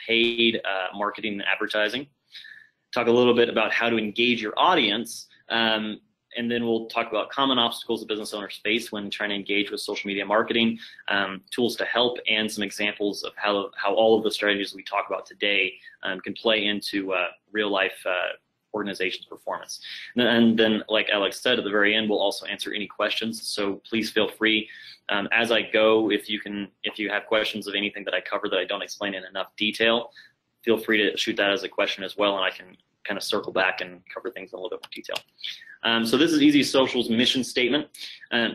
paid marketing and advertising. Talk a little bit about how to engage your audience, and then we'll talk about common obstacles that business owners face when trying to engage with social media marketing, tools to help, and some examples of how all of the strategies we talk about today can play into real life organization's performance. And then, like Alex said, at the very end, we'll also answer any questions. So please feel free as I go, if you have questions of anything that I cover that I don't explain in enough detail, feel free to shoot that as a question as well, and I can kind of circle back and cover things in a little bit more detail. So this is Easy Social's mission statement.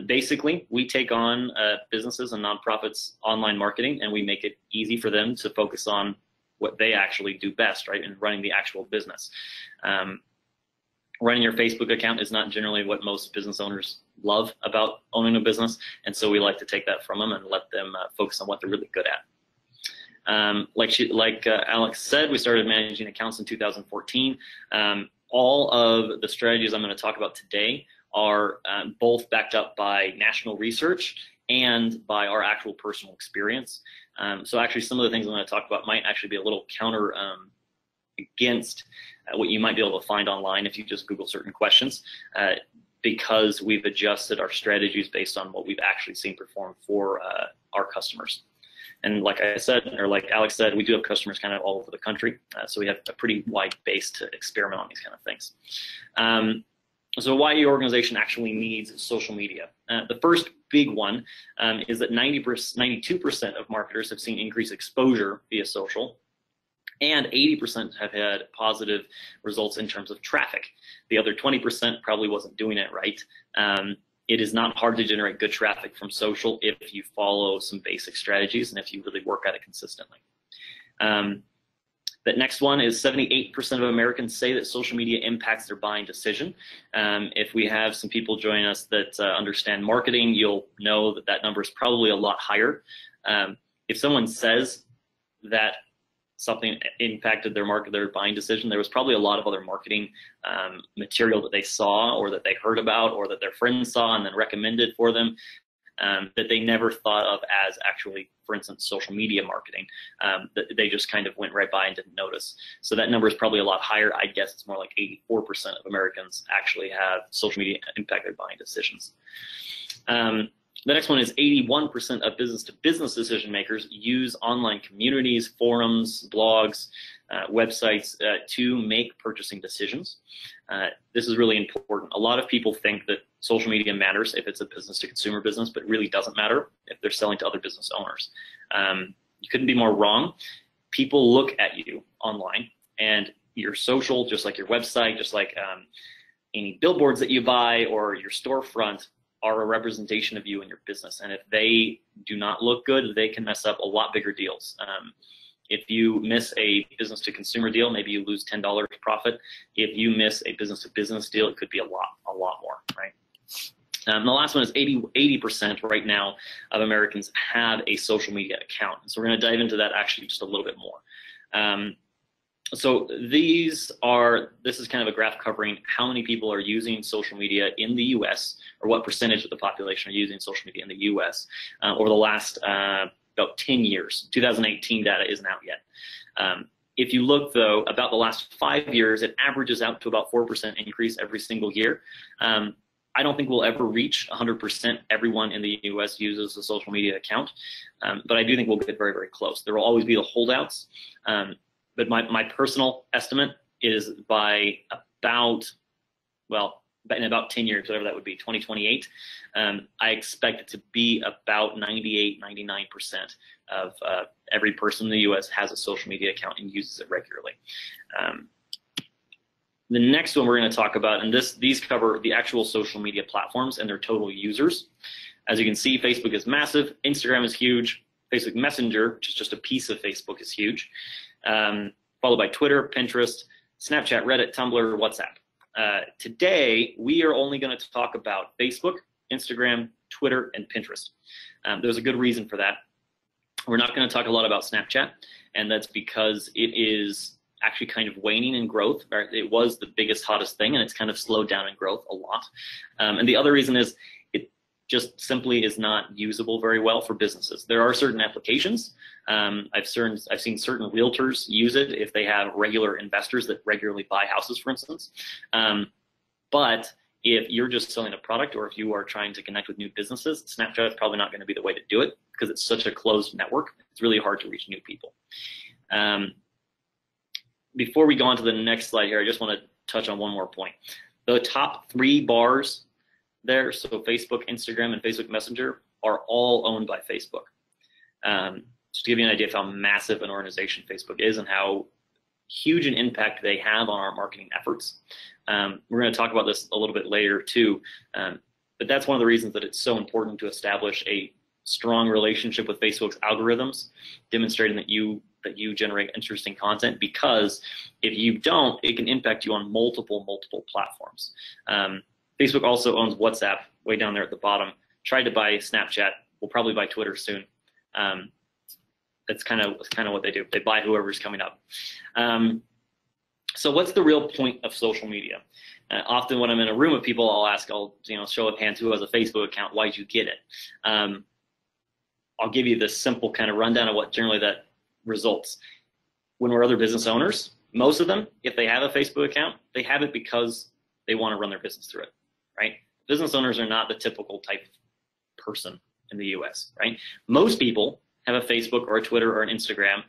Basically, we take on businesses and nonprofits online marketing, and we make it easy for them to focus on what they actually do best, right, in running the actual business. Running your Facebook account is not generally what most business owners love about owning a business, and so we like to take that from them and let them focus on what they're really good at. Like Alex said, we started managing accounts in 2014. All of the strategies I'm going to talk about today are both backed up by national research and by our actual personal experience. So actually some of the things I'm going to talk about might actually be a little counter against what you might be able to find online if you just Google certain questions, because we've adjusted our strategies based on what we've actually seen perform for our customers. And like I said, or like Alex said, we do have customers kind of all over the country, so we have a pretty wide base to experiment on these kind of things. So why your organization actually needs social media. The first big one is that 92% of marketers have seen increased exposure via social, and 80% have had positive results in terms of traffic. The other 20% probably wasn't doing it right. It is not hard to generate good traffic from social if you follow some basic strategies and if you really work at it consistently. The next one is 78% of Americans say that social media impacts their buying decision. If we have some people join us that understand marketing, you'll know that that number is probably a lot higher. If someone says that something impacted their buying decision, there was probably a lot of other marketing material that they saw or that they heard about or that their friends saw and then recommended for them that they never thought of as actually, for instance, social media marketing. That they just kind of went right by and didn't notice. So that number is probably a lot higher. I guess it's more like 84% of Americans actually have social media impact their buying decisions. The next one is 81% of business-to-business decision makers use online communities, forums, blogs, websites to make purchasing decisions. This is really important. A lot of people think that social media matters if it's a business-to-consumer business, but it really doesn't matter if they're selling to other business owners. You couldn't be more wrong. People look at you online, and your social, just like your website, just like any billboards that you buy or your storefront, are a representation of you and your business. And if they do not look good, they can mess up a lot bigger deals. If you miss a business to consumer deal, maybe you lose $10 profit. If you miss a business to business deal, it could be a lot more, right? The last one is 80% right now of Americans have a social media account. So we're going to dive into that actually just a little bit more. So this is kind of a graph covering how many people are using social media in the US, or what percentage of the population are using social media in the US over the last about 10 years. 2018 data isn't out yet. If you look, though, about the last 5 years, it averages out to about 4% increase every single year. I don't think we'll ever reach 100% everyone in the US uses a social media account, but I do think we'll get very, very close. There will always be the holdouts. But my personal estimate is by about, well, in about 10 years, whatever that would be, 2028, I expect it to be about 98, 99% of every person in the US has a social media account and uses it regularly. The next one we're going to talk about, and these cover the actual social media platforms and their total users. As you can see, Facebook is massive, Instagram is huge, Facebook Messenger, which is just a piece of Facebook, is huge. Followed by Twitter, Pinterest, Snapchat, Reddit, Tumblr, WhatsApp. Today, we are only going to talk about Facebook, Instagram, Twitter, and Pinterest. There's a good reason for that. We're not going to talk a lot about Snapchat, and that's because it is actually kind of waning in growth. It was the biggest, hottest thing, and it's kind of slowed down in growth a lot. And the other reason is just simply is not usable very well for businesses. There are certain applications. I've seen certain realtors use it if they have regular investors that regularly buy houses, for instance. But if you're just selling a product, or if you are trying to connect with new businesses, Snapchat is probably not going to be the way to do it, because it's such a closed network. It's really hard to reach new people. Before we go on to the next slide here, I just want to touch on one more point. The top 3 bars there, so Facebook, Instagram, and Facebook Messenger, are all owned by Facebook. Just to give you an idea of how massive an organization Facebook is and how huge an impact they have on our marketing efforts. We're going to talk about this a little bit later too, but that's one of the reasons that it's so important to establish a strong relationship with Facebook's algorithms, demonstrating that you generate interesting content, because if you don't, it can impact you on multiple platforms. Facebook also owns WhatsApp, way down there at the bottom. Tried to buy Snapchat. We'll probably buy Twitter soon. That's kind of what they do. They buy whoever's coming up. So what's the real point of social media? Often when I'm in a room with people, I'll show of hands, who has a Facebook account? Why'd you get it? I'll give you this simple kind of rundown of what generally that results. When we're other business owners, most of them, if they have a Facebook account, they have it because they want to run their business through it, right? Business owners are not the typical type of person in the US, right? Most people have a Facebook or a Twitter or an Instagram,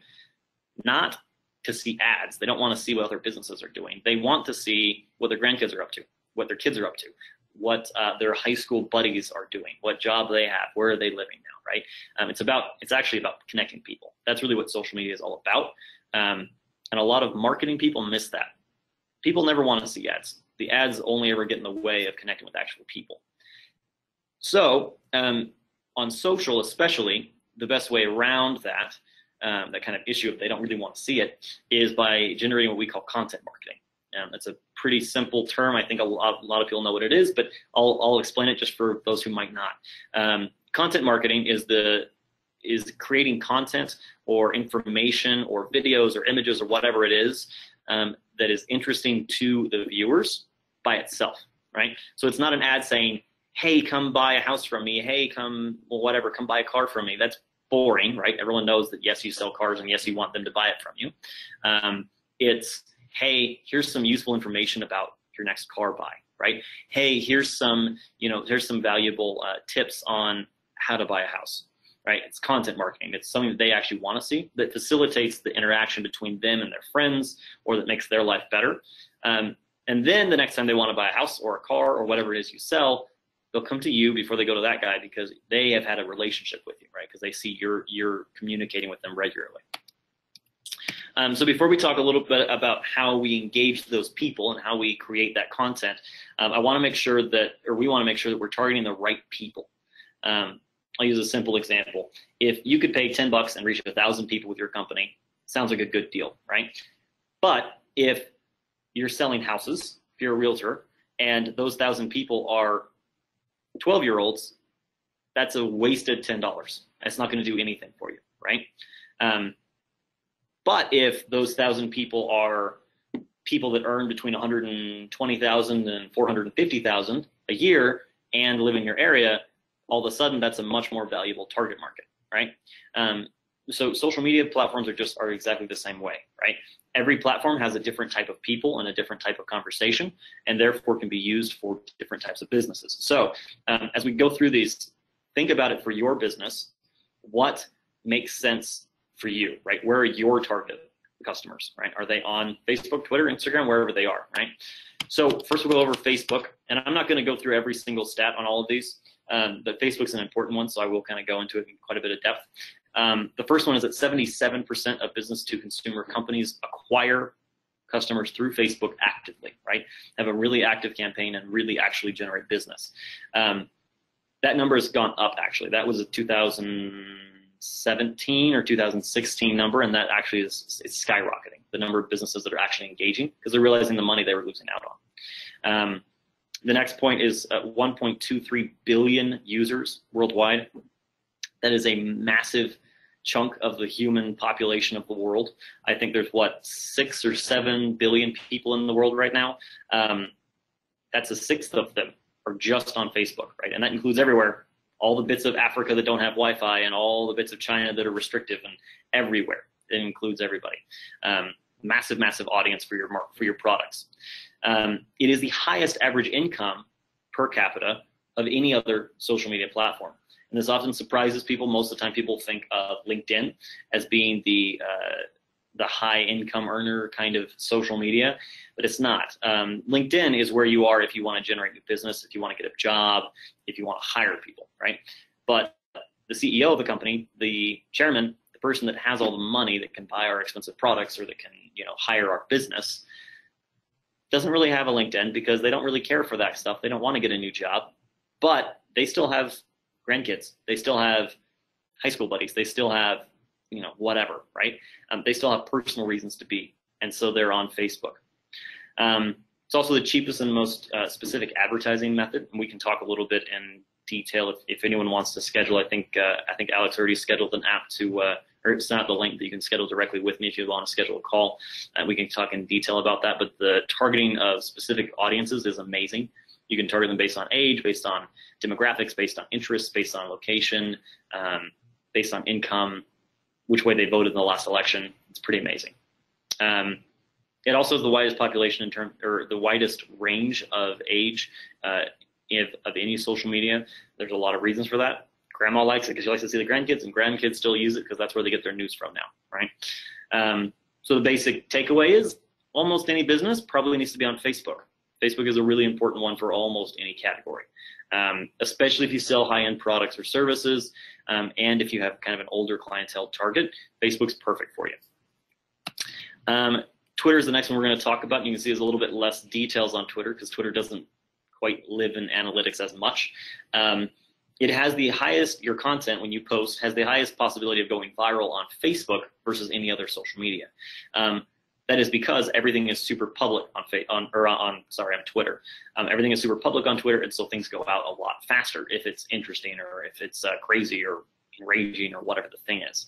not to see ads. They don't want to see what other businesses are doing. They want to see what their grandkids are up to, what their kids are up to, what their high school buddies are doing, what job they have, where are they living now, right? It's actually about connecting people. That's really what social media is all about. And a lot of marketing people miss that. People never want to see ads. The ads only ever get in the way of connecting with actual people. So on social especially, the best way around that kind of issue, if they don't really want to see it, is by generating what we call content marketing. It's a pretty simple term. I think a lot of people know what it is, but I'll explain it just for those who might not. Content marketing is creating content or information or videos or images or whatever it is that is interesting to the viewers by itself, right? So it's not an ad saying, hey, come buy a house from me. Hey, come buy a car from me. That's boring, right? Everyone knows that yes, you sell cars, and yes, you want them to buy it from you. It's, hey, here's some useful information about your next car buy, right? Hey, here's some valuable tips on how to buy a house, right? It's content marketing. It's something that they actually want to see, that facilitates the interaction between them and their friends, or that makes their life better. And then the next time they want to buy a house or a car or whatever it is you sell, they'll come to you before they go to that guy, because they have had a relationship with you, right? Because they see you're communicating with them regularly. So before we talk a little bit about how we engage those people and how we create that content, we want to make sure that we're targeting the right people. I'll use a simple example. If you could pay $10 and reach 1,000 people with your company, sounds like a good deal, right? But if you're selling houses, if you're a realtor, and those 1,000 people are 12-year-olds, that's a wasted $10. That's not going to do anything for you, right? But if those 1,000 people are people that earn between $120,000 and $450,000 a year and live in your area, all of a sudden that's a much more valuable target market, right? So social media platforms are exactly the same way, right? Every platform has a different type of people and a different type of conversation, and therefore can be used for different types of businesses. So as we go through these, think about it for your business. What makes sense for you, right? Where are your target customers, right? Are they on Facebook, Twitter, Instagram, wherever they are, right? So first we'll go over Facebook, and I'm not going to go through every single stat on all of these, but Facebook's an important one, so I will kind of go into it in quite a bit of depth. The first one is that 77% of business-to-consumer companies acquire customers through Facebook actively, right? Have a really active campaign and really actually generate business. That number has gone up, actually. That was a 2017 or 2016 number, and that actually is skyrocketing, the number of businesses that are actually engaging, because they're realizing the money they were losing out on. The next point is 1.23 billion users worldwide. That is a massive chunk of the human population of the world. I think there's 6 or 7 billion people in the world right now. That's a sixth of them are just on Facebook, right? And that includes everywhere, all the bits of Africa that don't have Wi-Fi and all the bits of China that are restrictive, and everywhere. It includes everybody. Massive, massive audience for your products. It is the highest average income per capita of any other social media platform. And this often surprises people. Most of the time people think of LinkedIn as being the high income earner kind of social media, but it's not. LinkedIn is where you are if you want to generate new business, if you want to get a job, if you want to hire people, right? But the CEO of the company, the chairman, the person that has all the money that can buy our expensive products or that can, hire our business, doesn't really have a LinkedIn because they don't really care for that stuff. They don't want to get a new job, but they still have grandkids. They still have high school buddies. They still have, whatever, right? They still have personal reasons to be. And so they're on Facebook. It's also the cheapest and most specific advertising method. And we can talk a little bit in detail if anyone wants to schedule. I think Alex already scheduled an app or it's not the link that you can schedule directly with me if you want to schedule a call. We can talk in detail about that. But the targeting of specific audiences is amazing. You can target them based on age, based on demographics, based on interests, based on location, based on income, which way they voted in the last election. It's pretty amazing. It also has the widest population or the widest range of age of any social media. There's a lot of reasons for that. Grandma likes it because she likes to see the grandkids, and grandkids still use it because that's where they get their news from now, right? So the basic takeaway is almost any business probably needs to be on Facebook. Facebook is a really important one for almost any category, especially if you sell high-end products or services, and if you have kind of an older clientele target, Facebook's perfect for you. Twitter is the next one we're going to talk about. And you can see there's a little bit less details on Twitter because Twitter doesn't quite live in analytics as much. It has the highest, your content when you post has the highest possibility of going viral on Facebook versus any other social media. That is because everything is super public on Twitter. Everything is super public on Twitter, and so things go out a lot faster if it's interesting or if it's crazy or enraging or whatever the thing is.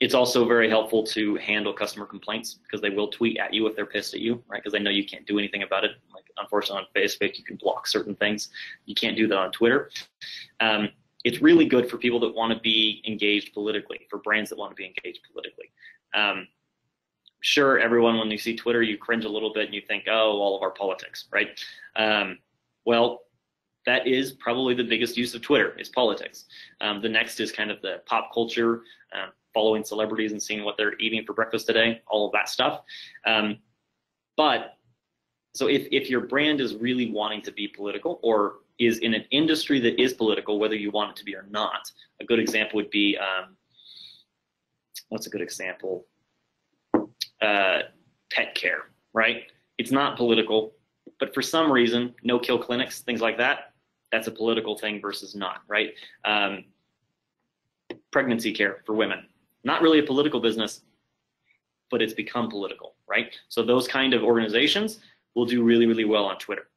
It's also very helpful to handle customer complaints because they will tweet at you if they're pissed at you, right? Because they know you can't do anything about it. Like, unfortunately, on Facebook, you can block certain things. You can't do that on Twitter. It's really good for people that want to be engaged politically, for brands that want to be engaged politically. Sure, everyone, when you see Twitter, you cringe a little bit and you think, oh, all of our politics, right? Well, that is probably the biggest use of Twitter is politics. The next is kind of the pop culture, following celebrities and seeing what they're eating for breakfast today, all of that stuff. But so if your brand is really wanting to be political or is in an industry that is political, whether you want it to be or not, a good example would be, what's a good example? Pet care, right? It's not political, but for some reason, no-kill clinics, things like that, that's a political thing versus not, right? Pregnancy care for women, not really a political business, but it's become political, right? So those kind of organizations will do really, really well on Twitter.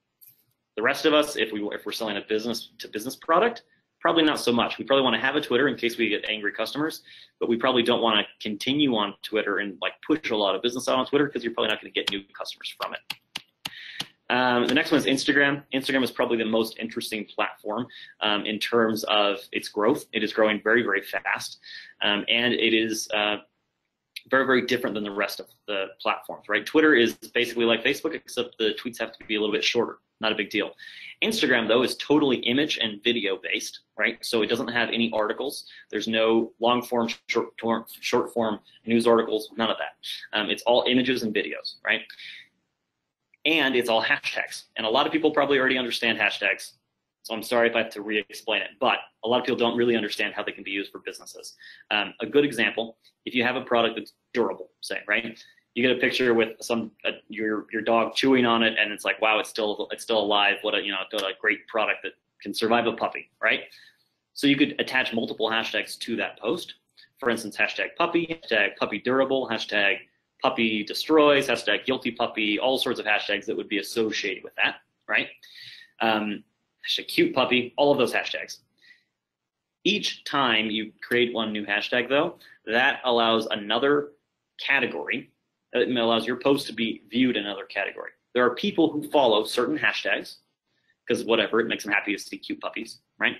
The rest of us, if we're selling a business-to-business product, probably not so much. We probably want to have a Twitter in case we get angry customers, but we probably don't want to continue on Twitter and like push a lot of business out on Twitter because you're probably not going to get new customers from it. The next one is Instagram. Instagram is probably the most interesting platform in terms of its growth. It is growing very, very fast, and it is very, very different than the rest of the platforms, right? Twitter is basically like Facebook, except the tweets have to be a little bit shorter. Not a big deal. Instagram, though, is totally image and video based, right? So it doesn't have any articles. There's no long form, short form news articles, none of that. It's all images and videos, right? And it's all hashtags. And a lot of people probably already understand hashtags. So I'm sorry if I have to re-explain it, but a lot of people don't really understand how they can be used for businesses. A good example, if you have a product that's durable, say, right? You get a picture with your dog chewing on it, and it's like, wow, it's still alive. What a great product that can survive a puppy, right? So you could attach multiple hashtags to that post. For instance, hashtag puppy, hashtag puppy durable, hashtag puppy destroys, hashtag guilty puppy, all sorts of hashtags that would be associated with that, right? Hashtag cute puppy, all of those hashtags. Each time you create one new hashtag, though, that allows another category. It allows your post to be viewed in another category. There are people who follow certain hashtags because whatever, it makes them happy to see cute puppies, right?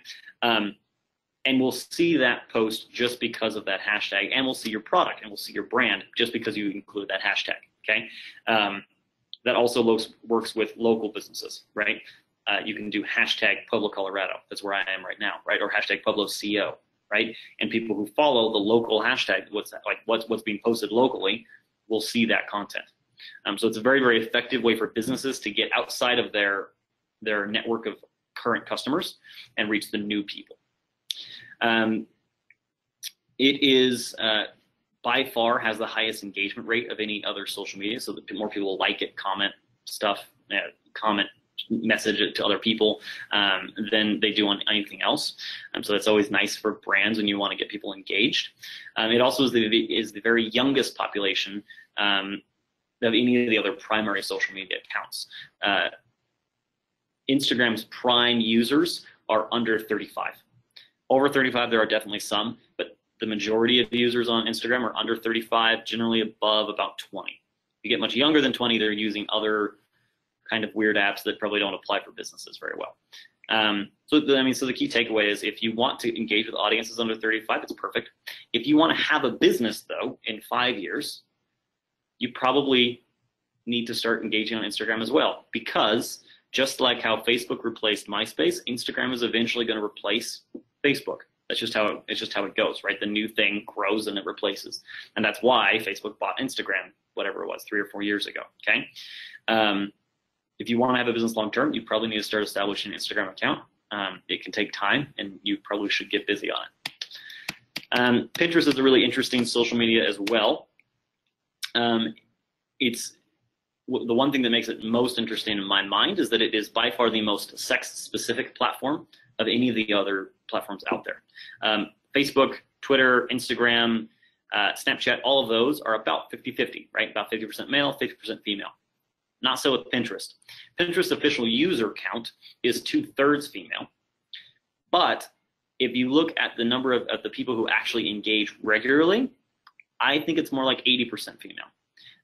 And we'll see that post just because of that hashtag, and we'll see your product and we'll see your brand just because you include that hashtag, okay? That also works with local businesses, right? You can do hashtag Pueblo, Colorado. That's where I am right now, right? Or hashtag Pueblo CO, right? And people who follow the local hashtag, what's being posted locally, will see that content. So it's a very, very effective way for businesses to get outside of their network of current customers and reach the new people. It is by far has the highest engagement rate of any other social media, so that more people like it, comment stuff, message it to other people than they do on anything else. So that's always nice for brands when you want to get people engaged. It also is the very youngest population of any of the other primary social media accounts. Instagram's prime users are under 35. Over 35, there are definitely some, but the majority of the users on Instagram are under 35, generally above about 20. If you get much younger than 20, they're using other kind of weird apps that probably don't apply for businesses very well. So the key takeaway is, if you want to engage with audiences under 35, it's perfect. If you want to have a business, though, in 5 years, you probably need to start engaging on Instagram as well, because just like how Facebook replaced MySpace, Instagram is eventually going to replace Facebook. That's just how it goes, right? The new thing grows and it replaces, and that's why Facebook bought Instagram, whatever it was, 3 or 4 years ago. Okay, if you want to have a business long term, you probably need to start establishing an Instagram account. It can take time, and you probably should get busy on it. Pinterest is a really interesting social media as well. It's the one thing that makes it most interesting in my mind is that it is by far the most sex-specific platform of any of the other platforms out there. Facebook, Twitter, Instagram, Snapchat, all of those are about 50-50, right? About 50% male, 50% female. Not so with Pinterest. Pinterest's official user count is 2/3 female. But if you look at the number of the people who actually engage regularly, I think it's more like 80% female.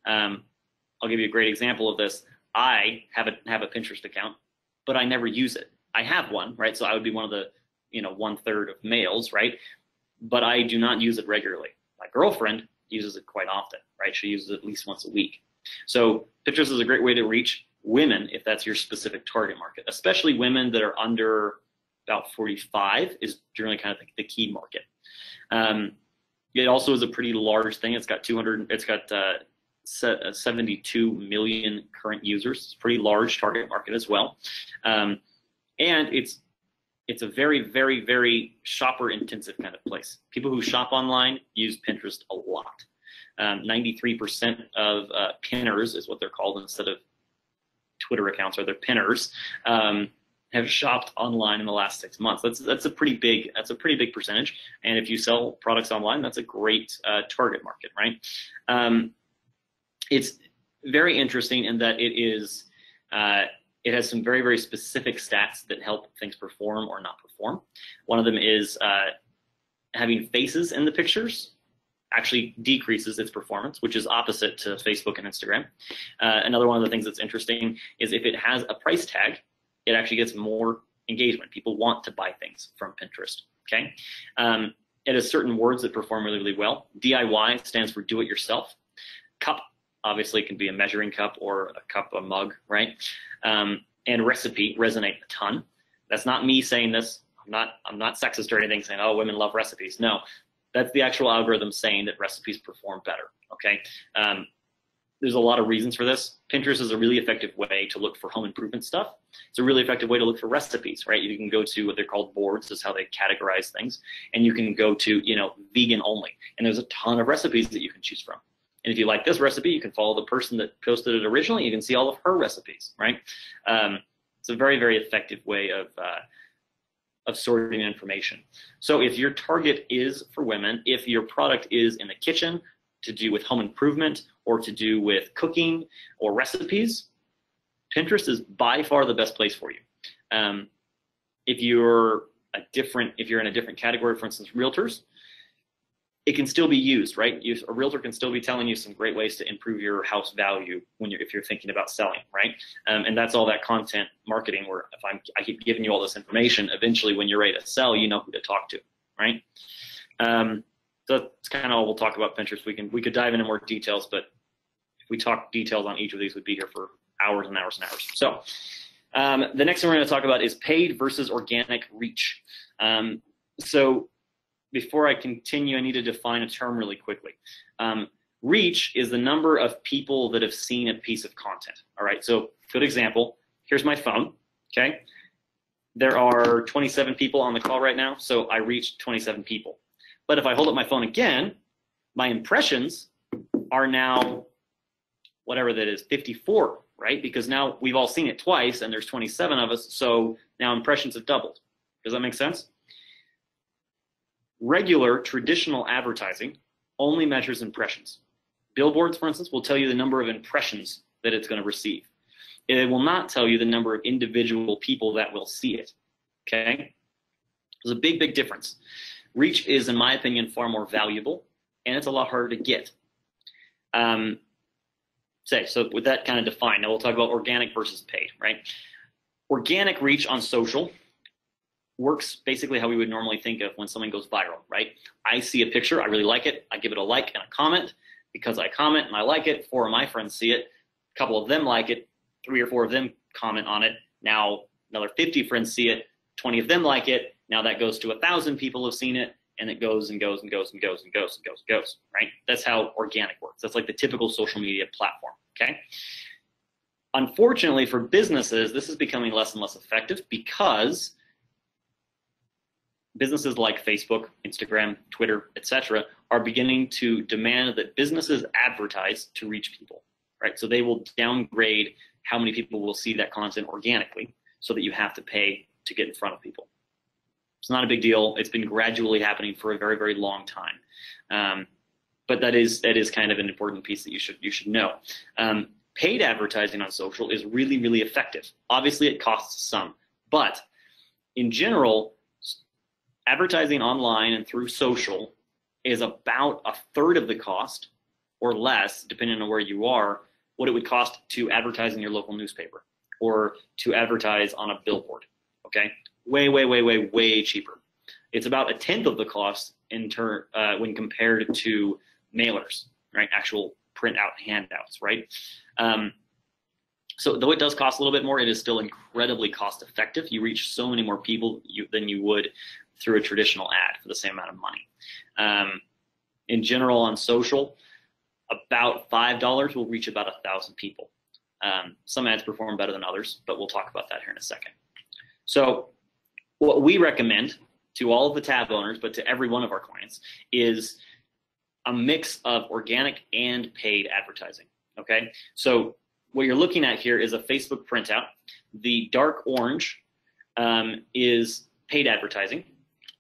I'll give you a great example of this. I have a Pinterest account, but I never use it. I have one, right? So I would be one of the 1/3 of males, right? But I do not use it regularly. My girlfriend uses it quite often, right? She uses it at least once a week. So Pinterest is a great way to reach women if that's your specific target market, especially women that are under about 45 is generally kind of the key market. It also is a pretty large thing. It's got 72 million current users. It's a pretty large target market as well. And it's a very, very, very shopper intensive kind of place. People who shop online use Pinterest a lot. 93% of pinners is what they're called instead of Twitter accounts, or they're pinners, have shopped online in the last 6 months. That's a pretty big percentage. And if you sell products online, that's a great target market, right? It's very interesting in that it has some very, very specific stats that help things perform or not perform. One of them is having faces in the pictures actually decreases its performance, which is opposite to Facebook and Instagram. Another one of the things that's interesting is if it has a price tag, it actually gets more engagement. People want to buy things from Pinterest, okay? It has certain words that perform really, really well. DIY stands for do it yourself. Cup obviously can be a measuring cup or a mug, right? And recipe resonate a ton. That's not me saying this. I'm not sexist or anything saying, oh, women love recipes. No, that's the actual algorithm saying that recipes perform better, okay? There's a lot of reasons for this. Pinterest is a really effective way to look for home improvement stuff. It's a really effective way to look for recipes, right? You can go to what they're called boards, is how they categorize things. And you can go to, vegan only. And there's a ton of recipes that you can choose from. And if you like this recipe, you can follow the person that posted it originally. You can see all of her recipes, right? It's a very, very effective way of sorting information. So if your target is for women, if your product is in the kitchen, to do with home improvement or to do with cooking or recipes, Pinterest is by far the best place for you. If you're in a different category, for instance, realtors, it can still be used, right? A realtor can still be telling you some great ways to improve your house value if you're thinking about selling, right? And that's all that content marketing where I keep giving you all this information, eventually when you're ready to sell, you know who to talk to, right? So that's kind of all we'll talk about Pinterest. We could dive into more details, but if we talk details on each of these, we'd be here for hours and hours and hours. So the next thing we're going to talk about is paid versus organic reach. So before I continue, I need to define a term really quickly. Reach is the number of people that have seen a piece of content. All right, so good example. Here's my phone, okay? There are 27 people on the call right now, so I reached 27 people. But if I hold up my phone again, my impressions are now, whatever that is, 54, right? Because now we've all seen it twice and there's 27 of us, so now impressions have doubled. Does that make sense? Regular traditional advertising only measures impressions. Billboards, for instance, will tell you the number of impressions that it's going to receive. It will not tell you the number of individual people that will see it, okay? There's a big, big difference. Reach is, in my opinion, far more valuable, and it's a lot harder to get. So with that kind of defined, now we'll talk about organic versus paid, right? Organic reach on social works basically how we would normally think of when something goes viral, right? I see a picture, I really like it, I give it a like and a comment. Because I comment and I like it, 4 of my friends see it, a couple of them like it, 3 or 4 of them comment on it. Now another 50 friends see it, 20 of them like it. Now that goes to 1,000 people have seen it, and it goes and goes and goes and goes and goes and goes and goes, right? That's how organic works. That's like the typical social media platform, okay? Unfortunately for businesses, this is becoming less and less effective because businesses like Facebook, Instagram, Twitter, etc., are beginning to demand that businesses advertise to reach people, right? So they will downgrade how many people will see that content organically so that you have to pay to get in front of people. It's not a big deal. It's been gradually happening for a very, very long time. But that is kind of an important piece that you should know. Paid advertising on social is really, really effective. Obviously, it costs some, but in general, advertising online and through social is about 1/3 of the cost or less, depending on where you are, what it would cost to advertise in your local newspaper or to advertise on a billboard, okay? Way, way, way, way, way cheaper. It's about 1/10 of the cost when compared to mailers, right? Actual printout handouts, right? So though it does cost a little bit more, it is still incredibly cost effective. You reach so many more people than you would through a traditional ad for the same amount of money. In general, on social, about $5 will reach about 1,000 people. Some ads perform better than others, but we'll talk about that here in a second. So what we recommend to all of the tab owners, but to every one of our clients, is a mix of organic and paid advertising, okay? So what you're looking at here is a Facebook printout. The dark orange is paid advertising.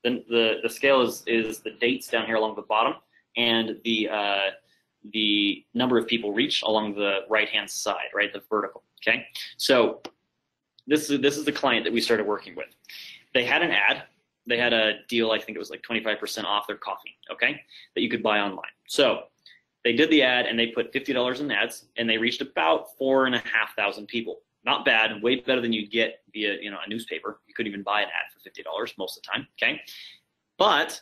The scale is the dates down here along the bottom, and the number of people reached along the right-hand side, right, the vertical, okay? So this is the client that we started working with. They had an ad. They had a deal, I think it was like 25% off their coffee, okay, that you could buy online. So they did the ad, and they put $50 in ads, and they reached about 4,500 people. Not bad, way better than you'd get via a newspaper. You couldn't even buy an ad for $50 most of the time, okay? But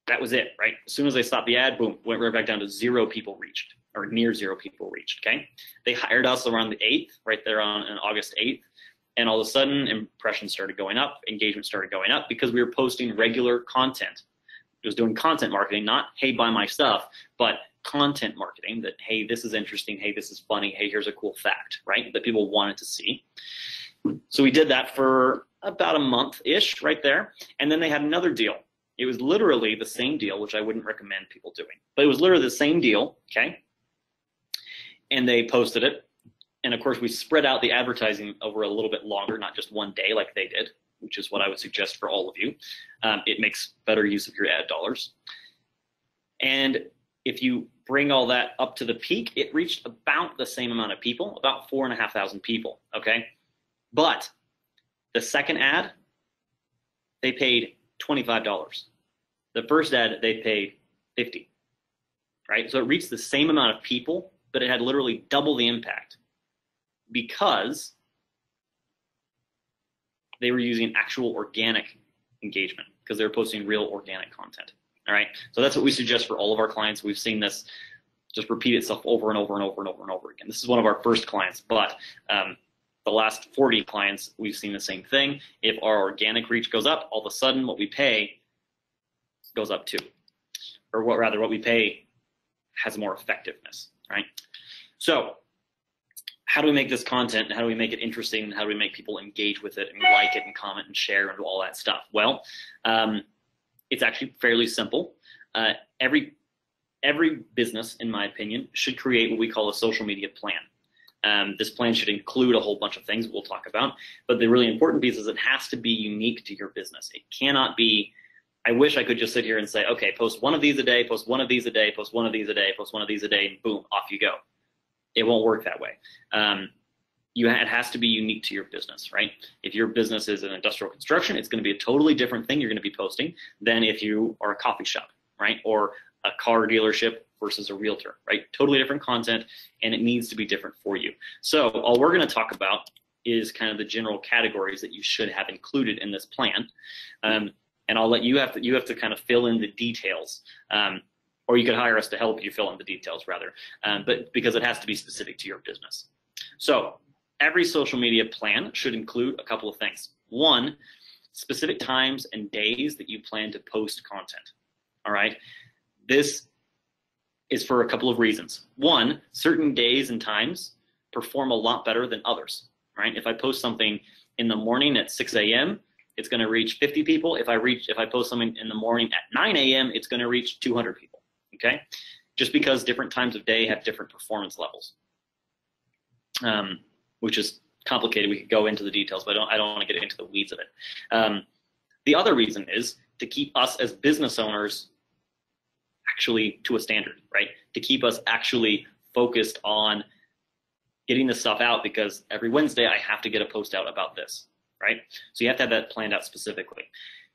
that was it, right? As soon as they stopped the ad, boom, went right back down to 0 people reached, or near 0 people reached, okay? They hired us around the 8th, right there on August 8th, and all of a sudden impressions started going up, engagement started going up because we were posting regular content. It was doing content marketing, not, hey, buy my stuff, but content marketing that, hey, this is interesting, hey, this is funny, hey, here's a cool fact, right, that people wanted to see. So we did that for about a month-ish right there, and then they had another deal. It was literally the same deal, which I wouldn't recommend people doing, but it was literally the same deal, okay, and they posted it, and of course we spread out the advertising over a little bit longer, not just one day like they did, which is what I would suggest for all of you. It makes better use of your ad dollars. And if you bring all that up to the peak, it reached about the same amount of people, about 4,500 people, okay? But the second ad, they paid $25. The first ad, they paid 50, right? So it reached the same amount of people, but it had literally double the impact because they were using actual organic engagement, because they were posting real organic content. All right. So that's what we suggest for all of our clients. We've seen this just repeat itself over and over and over and over and over again. This is one of our first clients, but the last 40 clients, we've seen the same thing. If our organic reach goes up, all of a sudden what we pay goes up too. Or what we pay has more effectiveness, right? So how do we make this content? How do we make it interesting? How do we make people engage with it and like it and comment and share and do all that stuff? Well, it's actually fairly simple. Every business, in my opinion, should create what we call a social media plan. This plan should include a whole bunch of things we'll talk about, but the really important piece is it has to be unique to your business. It cannot be, I wish I could just sit here and say, okay, post one of these a day, post one of these a day, post one of these a day, post one of these a day, and boom, off you go. It won't work that way. It has to be unique to your business, right? If your business is an industrial construction, it's going to be a totally different thing you're going to be posting than if you are a coffee shop, right? Or a car dealership versus a realtor, right? Totally different content, and it needs to be different for you. So all we're going to talk about is kind of the general categories that you should have included in this plan. And I'll let you have to kind of fill in the details. Or you could hire us to help you fill in the details rather, but because it has to be specific to your business. So every social media plan should include a couple of things. One, specific times and days that you plan to post content, all right? This is for a couple of reasons. One, certain days and times perform a lot better than others, right? If I post something in the morning at 6 a.m., it's gonna reach 50 people. If I post something in the morning at 9 a.m., it's gonna reach 200 people. Okay, just because different times of day have different performance levels, which is complicated. We could go into the details, but I don't want to get into the weeds of it. The other reason is to keep us as business owners actually to a standard, right? To keep us actually focused on getting this stuff out, because every Wednesday I have to get a post out about this, right? So you have to have that planned out specifically.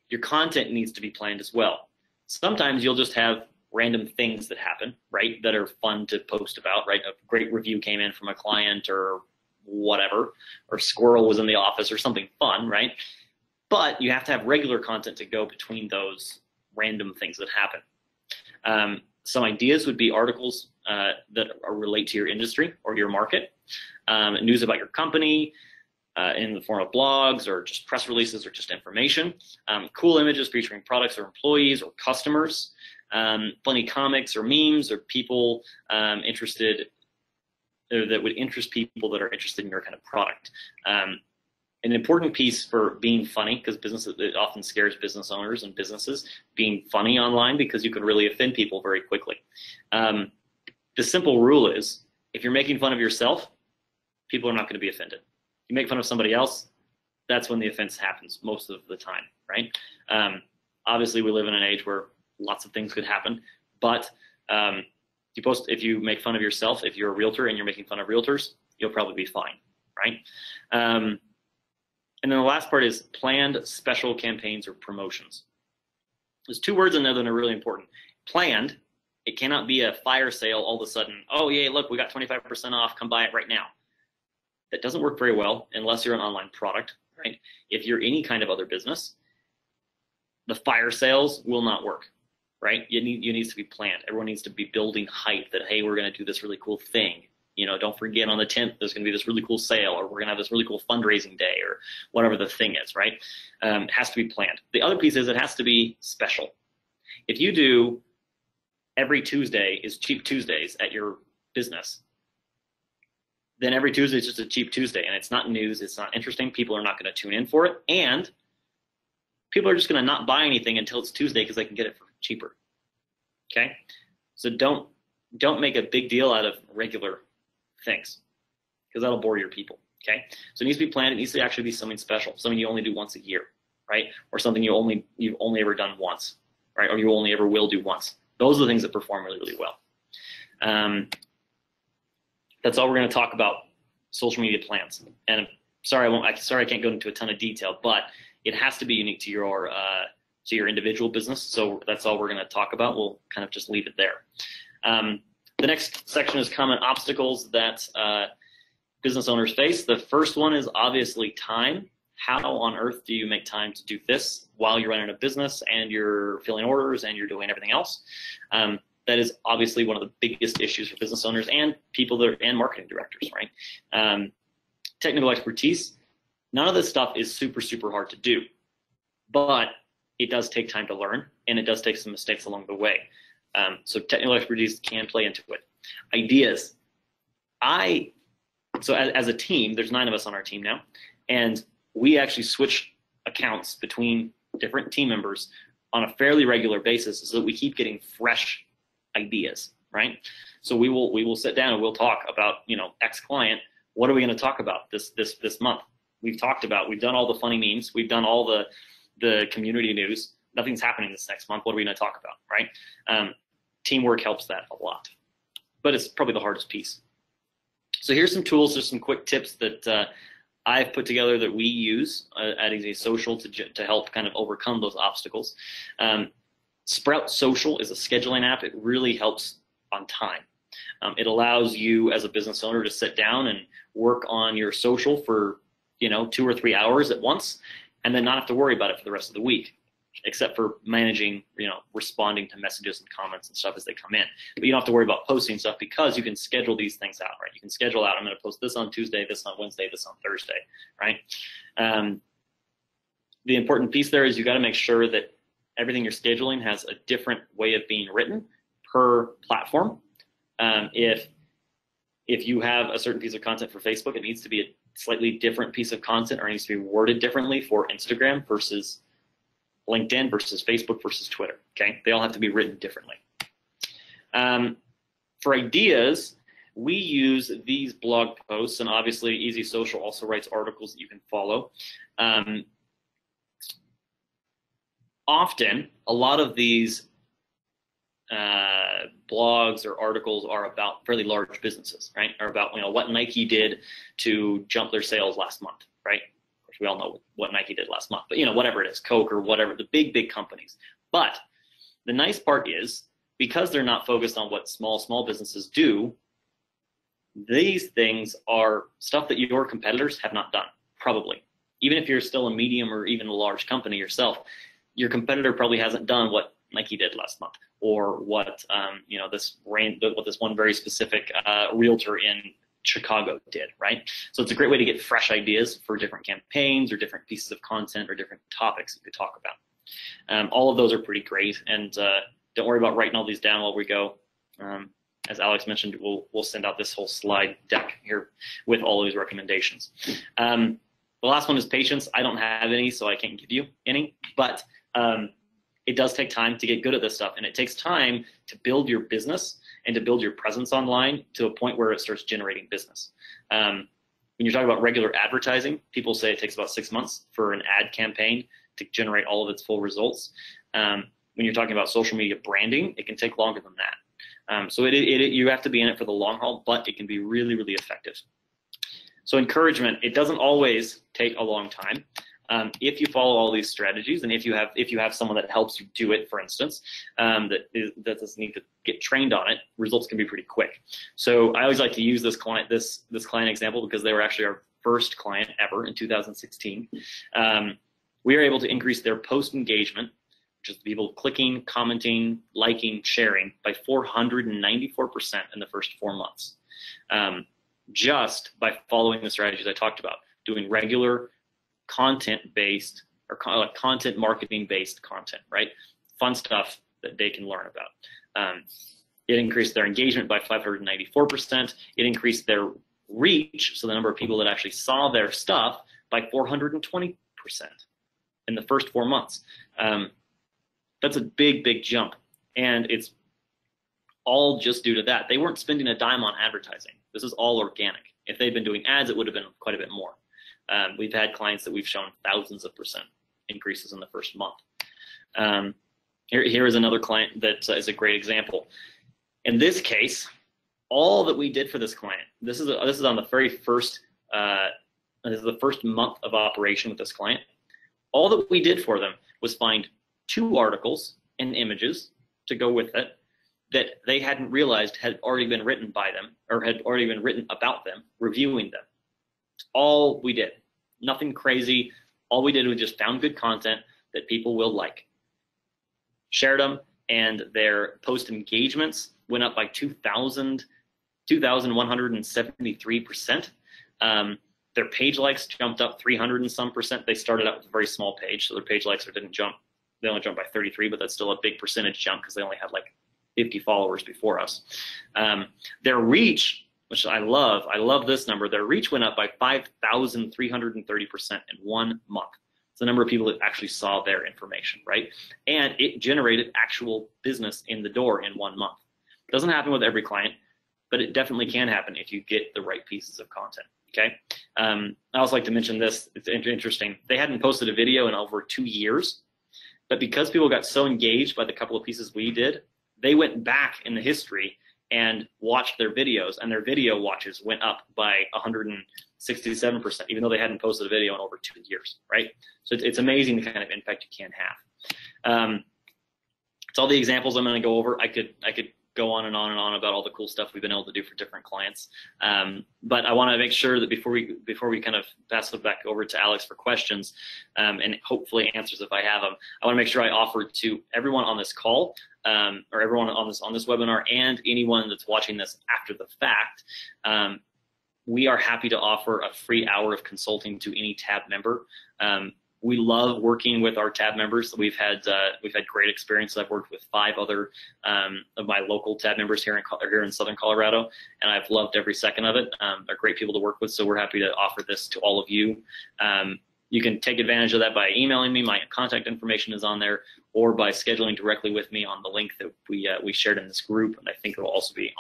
Your content needs to be planned as well. Sometimes you'll just have random things that happen, right, that are fun to post about, right? A great review came in from a client or whatever, or squirrel was in the office or something fun, right? But you have to have regular content to go between those random things that happen. Some ideas would be articles that relate to your industry or your market, news about your company in the form of blogs or just press releases or just information, cool images featuring products or employees or customers, funny comics or memes or people interested or that would interest people that are interested in your kind of product. An important piece for being funny, because it often scares business owners and businesses, being funny online, because you can really offend people very quickly. The simple rule is, if you're making fun of yourself, people are not going to be offended. If you make fun of somebody else, that's when the offense happens most of the time, right? Obviously, we live in an age where lots of things could happen, but if you make fun of yourself, if you're a realtor and you're making fun of realtors, you'll probably be fine, right? And then the last part is planned special campaigns or promotions. There's two words in there that are really important. Planned, it cannot be a fire sale all of a sudden. Oh, yeah, look, we got 25% off. Come buy it right now. That doesn't work very well unless you're an online product, right? If you're any kind of other business, the fire sales will not work, right? It needs to be planned. Everyone needs to be building hype that, hey, we're going to do this really cool thing. You know, don't forget on the 10th, there's going to be this really cool sale, or we're going to have this really cool fundraising day, or whatever the thing is, right? It has to be planned. The other piece is it has to be special. If you do every Tuesday is Cheap Tuesdays at your business, then every Tuesday is just a Cheap Tuesday, and it's not news, it's not interesting, people are not going to tune in for it, and people are just going to not buy anything until it's Tuesday because they can get it for cheaper, okay? So don't make a big deal out of regular things, because that'll bore your people, okay? So it needs to be planned. It needs to actually be something special, something you only do once a year, right? Or something you've only ever done once, right? Or you only ever will do once. Those are the things that perform really, really well. That's all we're going to talk about social media plans. And sorry, I can't go into a ton of detail, but it has to be unique to to your individual business. So that's all we're going to talk about. We'll kind of just leave it there. The next section is common obstacles that business owners face. The first one is obviously time. How on earth do you make time to do this while you're running a business and you're filling orders and you're doing everything else? That is obviously one of the biggest issues for business owners and people that are, and marketing directors, right? Technical expertise. None of this stuff is super, super hard to do, but it does take time to learn, and it does take some mistakes along the way. So technical expertise can play into it. Ideas. So as a team, there's 9 of us on our team now, and we actually switch accounts between different team members on a fairly regular basis so that we keep getting fresh ideas, right? So we will sit down and we'll talk about, X client. What are we going to talk about this month? We've done all the funny memes. We've done all the community news. Nothing's happening this next month. What are we going to talk about, right? Teamwork helps that a lot, but it's probably the hardest piece. So here's some tools, just some quick tips that I've put together that we use at Easy Social to help kind of overcome those obstacles. Sprout Social is a scheduling app. It really helps on time. It allows you as a business owner to sit down and work on your social for 2 or 3 hours at once, and then not have to worry about it for the rest of the week, except for managing, responding to messages and comments and stuff as they come in. But you don't have to worry about posting stuff because you can schedule these things out, right? You can schedule out, I'm going to post this on Tuesday, this on Wednesday, this on Thursday, right? The important piece there is you got to make sure that everything you're scheduling has a different way of being written per platform. If you have a certain piece of content for Facebook, it needs to be a slightly different piece of content, or it needs to be worded differently for Instagram versus LinkedIn versus Facebook versus Twitter, okay? They all have to be written differently. For ideas, we use these blog posts, and obviously Easy Social also writes articles that you can follow. Often, a lot of these blogs or articles are about fairly large businesses, right? Or about what Nike did to jump their sales last month, right? We all know what Nike did last month, but whatever it is, Coke or whatever, the big companies. But the nice part is, because they're not focused on what small businesses do, these things are stuff that your competitors have not done, probably. Even if you're still a medium or even a large company yourself, your competitor probably hasn't done what Nike did last month, or what this one very specific realtor in Chicago did, right? So it's a great way to get fresh ideas for different campaigns or different pieces of content or different topics you could talk about. All of those are pretty great, and don't worry about writing all these down while we go. As Alex mentioned, we'll send out this whole slide deck here with all of these recommendations. The last one is patience. I don't have any, so I can't give you any, but it does take time to get good at this stuff, and it takes time to build your business and to build your presence online to a point where it starts generating business. When you're talking about regular advertising, people say it takes about 6 months for an ad campaign to generate all of its full results. When you're talking about social media branding, it can take longer than that. So you have to be in it for the long haul, but it can be really, really effective. So encouragement, it doesn't always take a long time. If you follow all these strategies, and if you have someone that helps you do it, for instance, that doesn't need to get trained on it, results can be pretty quick. So I always like to use this client example because they were actually our first client ever in 2016. We were able to increase their post engagement, which is people clicking, commenting, liking, sharing, by 494% in the first 4 months, just by following the strategies I talked about, doing regular content-based or content marketing-based content, right? Fun stuff that they can learn about. It increased their engagement by 594%. It increased their reach, so the number of people that actually saw their stuff, by 420% in the first 4 months. That's a big jump, and it's all just due to that. They weren't spending a dime on advertising. This is all organic. If they'd been doing ads, it would have been quite a bit more. We've had clients that we've shown thousands of percent increases in the first month. Here is another client that is a great example. In this case, all that we did for this client, this is on the very first, this is the first month of operation with this client. All that we did for them was find 2 articles and images to go with it that they hadn't realized had already been written by them or had already been written about them, reviewing them. It's all we did. Nothing crazy. All we did was just found good content that people will like, shared them, and their post engagements went up by 2,173%. Their page likes jumped up 300 and some percent. They started out with a very small page, so their page likes didn't jump. They only jumped by 33, but that's still a big percentage jump because they only had like 50 followers before us. Their reach, which I love this number. Their reach went up by 5,330% in 1 month. It's the number of people that actually saw their information, right? And it generated actual business in the door in 1 month. It doesn't happen with every client, but it definitely can happen if you get the right pieces of content, okay? I also like to mention this. It's interesting. They hadn't posted a video in over 2 years, but because people got so engaged by the couple of pieces we did, they went back in the history and watched their videos, and their video watches went up by 167%, even though they hadn't posted a video in over 2 years, right? So it's amazing the kind of impact you can have. It's all the examples I'm going to go over. I could go on and on and on about all the cool stuff we've been able to do for different clients. But I want to make sure that before we kind of pass it back over to Alex for questions, and hopefully answers if I have them, I want to make sure I offer to everyone on this call, or everyone on this webinar, and anyone that's watching this after the fact, we are happy to offer a free hour of consulting to any TAB member. We love working with our TAB members. We've had great experience. I've worked with 5 other of my local TAB members here in Southern Colorado, and I've loved every second of it. They're great people to work with, so we're happy to offer this to all of you. You can take advantage of that by emailing me. My contact information is on there, or by scheduling directly with me on the link that we shared in this group, and I think it will also be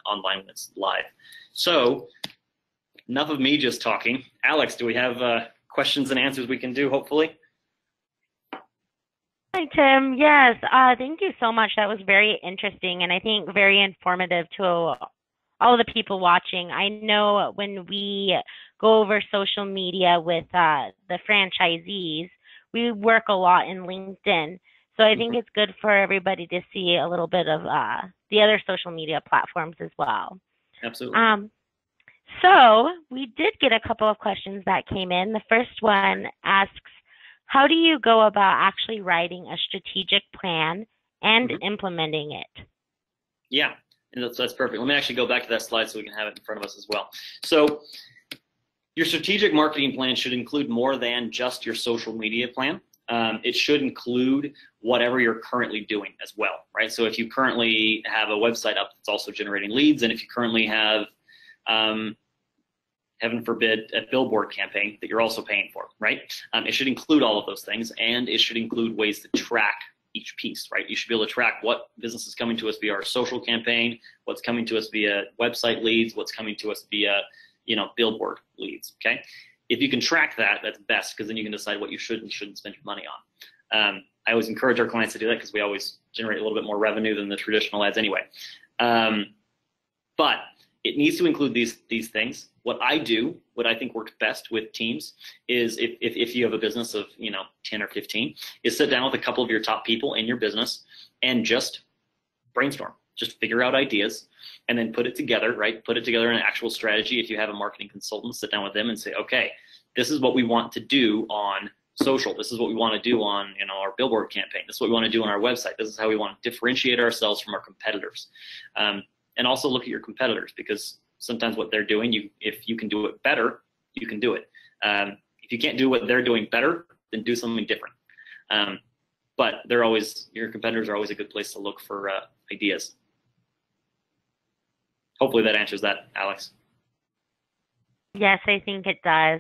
online when it's live. So enough of me just talking. Alex, do we have questions and answers we can do, hopefully? Hi, Tim. Yes, thank you so much. That was very interesting, and I think very informative to all the people watching. I know when we go over social media with the franchisees, we work a lot in LinkedIn. So I think it's good for everybody to see a little bit of the other social media platforms as well. Absolutely. So we did get a couple of questions that came in. The first one asks, how do you go about actually writing a strategic plan and implementing it? Yeah, and that's perfect. Let me actually go back to that slide so we can have it in front of us as well. So your strategic marketing plan should include more than just your social media plan. It should include whatever you're currently doing as well, right? So if you currently have a website up that's also generating leads, and if you currently have heaven forbid, a billboard campaign that you're also paying for, right? It should include all of those things, and it should include ways to track each piece, right? You should be able to track what business is coming to us via our social campaign, what's coming to us via website leads, what's coming to us via, billboard leads, okay? If you can track that, that's best, because then you can decide what you should and shouldn't spend your money on. I always encourage our clients to do that because we always generate a little bit more revenue than the traditional ads anyway. But it needs to include these things. What I think works best with teams is if you have a business of 10 or 15, is sit down with a couple of your top people in your business and just brainstorm. Just figure out ideas and then put it together, right? Put it together in an actual strategy. If you have a marketing consultant, sit down with them and say, okay, this is what we want to do on social. This is what we want to do on our billboard campaign. This is what we want to do on our website. This is how we want to differentiate ourselves from our competitors. And also look at your competitors, because sometimes what they're doing, if you can do it better, you can do it. If you can't do what they're doing better, then do something different. But your competitors are always a good place to look for ideas. Hopefully that answers that, Alex. Yes, I think it does.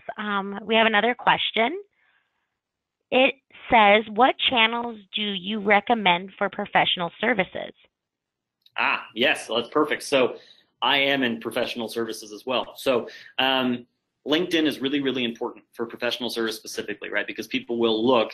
We have another question. It says, what channels do you recommend for professional services? Yes, well, that's perfect. So I am in professional services as well. So LinkedIn is really, really important for professional service specifically, right? Because people will look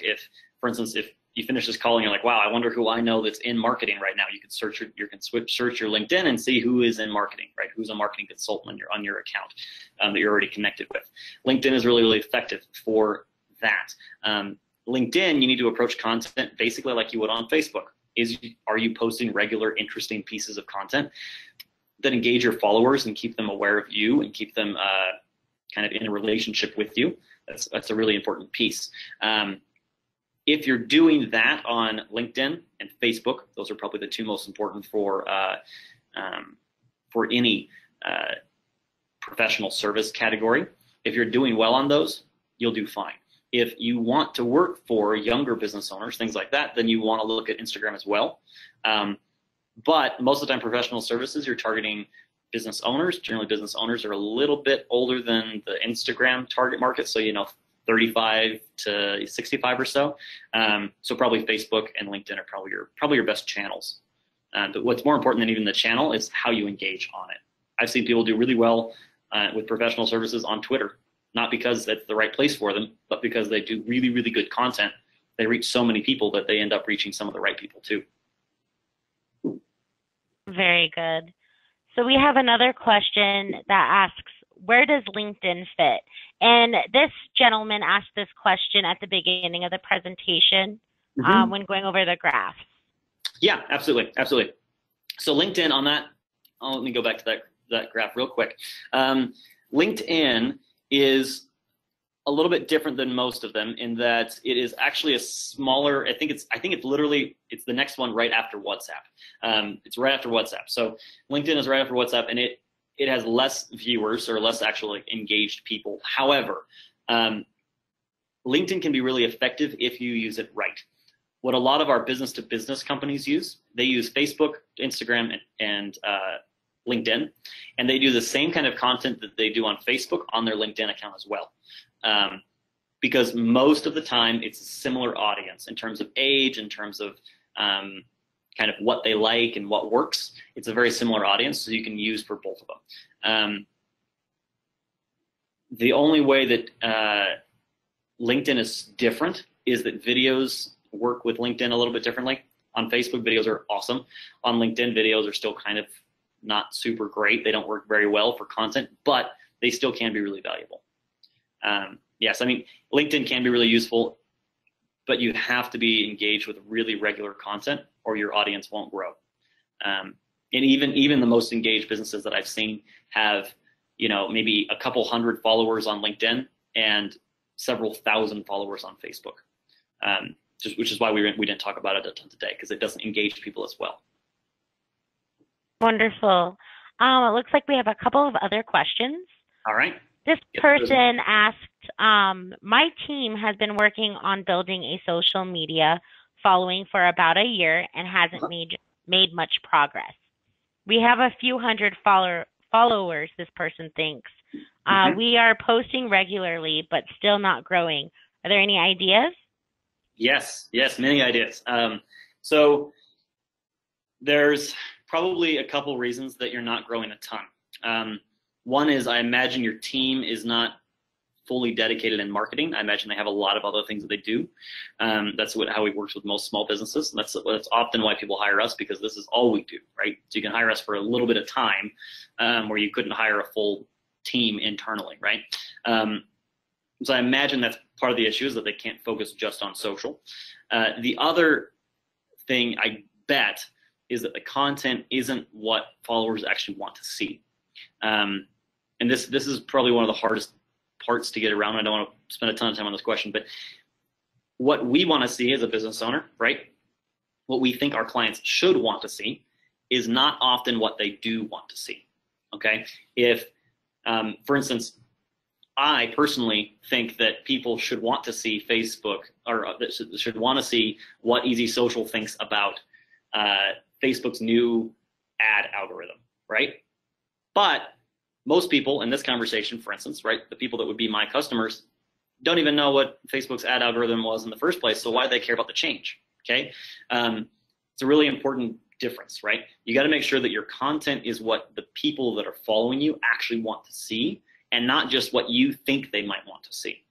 for instance, if you finish this call and you're like, wow, I wonder who I know that's in marketing right now. You can search your LinkedIn and see who is in marketing, right? Who's a marketing consultant on your account that you're already connected with. LinkedIn is really, really effective for that. LinkedIn, you need to approach content basically like you would on Facebook. Are you posting regular, interesting pieces of content that engage your followers and keep them aware of you and keep them kind of in a relationship with you? That's a really important piece. If you're doing that on LinkedIn and Facebook, those are probably the two most important for any professional service category. If you're doing well on those, you'll do fine. If you want to work for younger business owners, things like that, then you want to look at Instagram as well. But most of the time, professional services, you're targeting business owners. Generally, business owners are a little bit older than the Instagram target market, so 35 to 65 or so. So probably Facebook and LinkedIn are probably your best channels. But what's more important than even the channel is how you engage on it. I've seen people do really well with professional services on Twitter, not because that's the right place for them, but because they do really, really good content. They reach so many people that they end up reaching some of the right people too. Very good. So we have another question that asks, where does LinkedIn fit? And this gentleman asked this question at the beginning of the presentation when going over the graphs. Yeah, absolutely. Absolutely. So LinkedIn on that, let me go back to that graph real quick. LinkedIn is a little bit different than most of them in that it is actually a smaller, I think it's the next one right after WhatsApp. It's right after WhatsApp. So LinkedIn is right after WhatsApp, and it has less viewers or less actually engaged people. However, LinkedIn can be really effective if you use it right. What a lot of our business-to-business companies use, they use Facebook, Instagram, and LinkedIn, and they do the same kind of content that they do on Facebook on their LinkedIn account as well. Because most of the time it's a similar audience in terms of age, in terms of kind of what they like and what works. It's a very similar audience, so you can use for both of them. The only way that LinkedIn is different is that videos work with LinkedIn a little bit differently. On Facebook, videos are awesome. On LinkedIn, videos are still kind of not super great. They don't work very well for content, but they still can be really valuable. Yes, I mean, LinkedIn can be really useful, but you have to be engaged with really regular content or your audience won't grow. And even the most engaged businesses that I've seen have, maybe a couple hundred followers on LinkedIn and several thousand followers on Facebook. Which is why we didn't talk about it a ton today, because it doesn't engage people as well. Wonderful. It looks like we have a couple of other questions. All right. This person asked, my team has been working on building a social media following for about a year and hasn't made much progress. We have a few hundred followers, this person thinks. We are posting regularly, but still not growing. Are there any ideas? Yes, many ideas. So there's probably a couple reasons that you're not growing a ton. One is I imagine your team is not fully dedicated in marketing. I imagine they have a lot of other things that they do. That's how we work with most small businesses. That's often why people hire us, because this is all we do, right? So you can hire us for a little bit of time where you couldn't hire a full team internally, right? So I imagine that's part of the issue, is that they can't focus just on social. The other thing I bet is that the content isn't what followers actually want to see. And this is probably one of the hardest parts to get around. I don't want to spend a ton of time on this question, but what we want to see as a business owner, right? What we think our clients should want to see is not often what they do want to see, okay? If, for instance, I personally think that people should want to see Facebook, or should want to see what Easy Social thinks about Facebook's new ad algorithm, right? But most people in this conversation, for instance, right, the people that would be my customers, don't even know what Facebook's ad algorithm was in the first place, so why do they care about the change, okay? It's a really important difference, right? You got to make sure that your content is what the people that are following you actually want to see, and not just what you think they might want to see.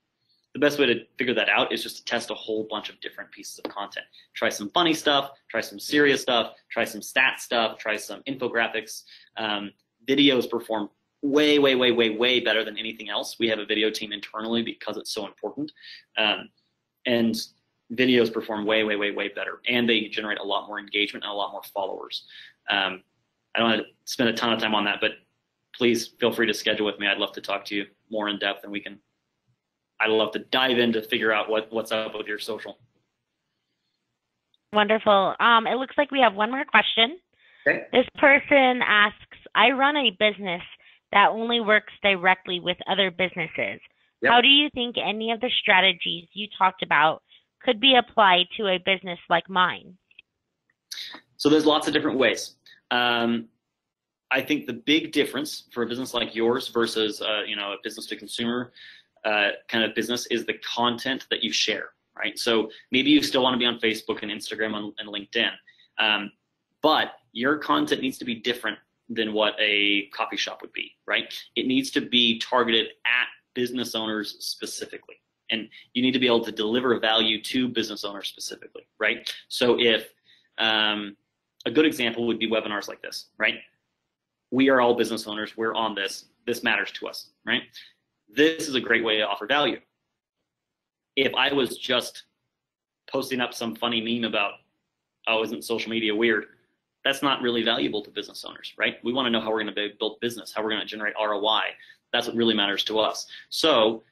The best way to figure that out is just to test a whole bunch of different pieces of content. Try some funny stuff, try some serious stuff, try some stat stuff, try some infographics. Videos perform way better than anything else. We have a video team internally because it's so important. And videos perform way, way, way, way better, and they generate a lot more engagement and a lot more followers. I don't want to spend a ton of time on that, but please feel free to schedule with me. I'd love to talk to you more in depth, and I'd love to dive in to figure out what's up with your social. Wonderful. It looks like we have one more question. Okay. This person asks, I run a business that only works directly with other businesses. Yep. How do you think any of the strategies you talked about could be applied to a business like mine? So there's lots of different ways. I think the big difference for a business like yours versus a business to consumer kind of business is the content that you share, right? So maybe you still want to be on Facebook and Instagram and LinkedIn, but your content needs to be different than what a coffee shop would be, right? It needs to be targeted at business owners specifically, and you need to be able to deliver value to business owners specifically, right? So if a good example would be webinars like this, right? We are all business owners. We're on this. This matters to us, right? This is a great way to offer value. If I was just posting up some funny meme about, oh, isn't social media weird? That's not really valuable to business owners, right? We want to know how we're going to build business, how we're going to generate ROI. That's what really matters to us. So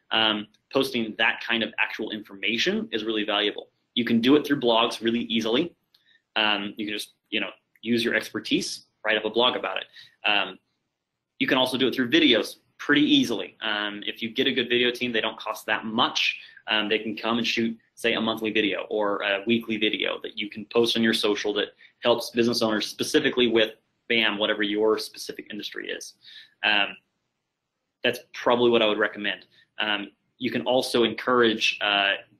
posting that kind of actual information is really valuable. You can do it through blogs really easily. You can just use your expertise, write up a blog about it. You can also do it through videos pretty easily. If you get a good video team, they don't cost that much. They can come and shoot, say, a monthly video or a weekly video that you can post on your social that helps business owners specifically with, bam, whatever your specific industry is. That's probably what I would recommend. You can also encourage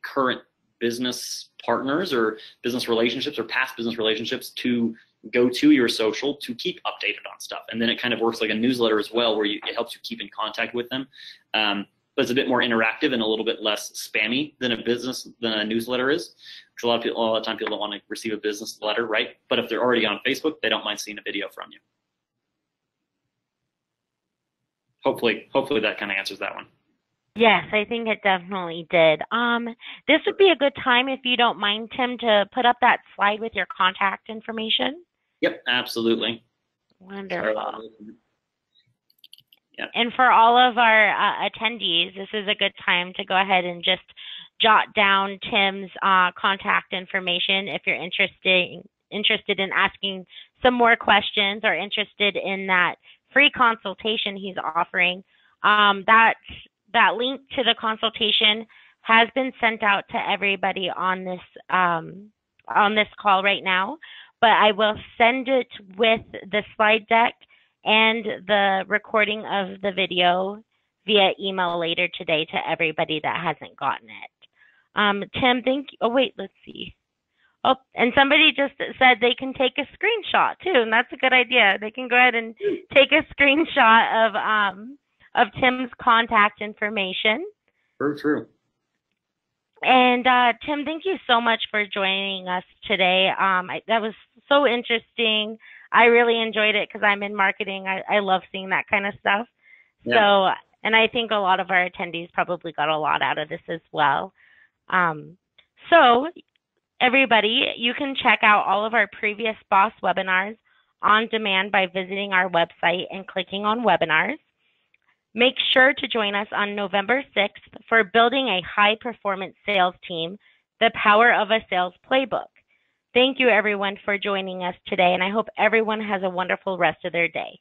current business partners or business relationships or past business relationships to go to your social to keep updated on stuff. And then it kind of works like a newsletter as well, where it helps you keep in contact with them. But it's a bit more interactive and a little bit less spammy than a newsletter is. Because a lot of the time people don't want to receive a business letter, right? But if they're already on Facebook, they don't mind seeing a video from you. Hopefully that kind of answers that one. Yes, I think it definitely did. This would be a good time, if you don't mind, Tim, to put up that slide with your contact information. Yep, absolutely. Wonderful. Yep. And for all of our attendees, this is a good time to go ahead and just jot down Tim's contact information if you're interested in asking some more questions or interested in that free consultation he's offering. That link to the consultation has been sent out to everybody on this call right now, but I will send it with the slide deck and the recording of the video via email later today to everybody that hasn't gotten it. Tim, thank you. Oh, wait, let's see. Oh, and somebody just said they can take a screenshot too, and that's a good idea. They can go ahead and take a screenshot of Tim's contact information. Very true. And Tim, thank you so much for joining us today. That was so interesting. I really enjoyed it because I'm in marketing. I love seeing that kind of stuff. Yeah. So, and I think a lot of our attendees probably got a lot out of this as well. So everybody, you can check out all of our previous BOSS webinars on demand by visiting our website and clicking on webinars. Make sure to join us on November 6th for Building a High-Performance Sales Team, The Power of a Sales Playbook. Thank you, everyone, for joining us today, and I hope everyone has a wonderful rest of their day.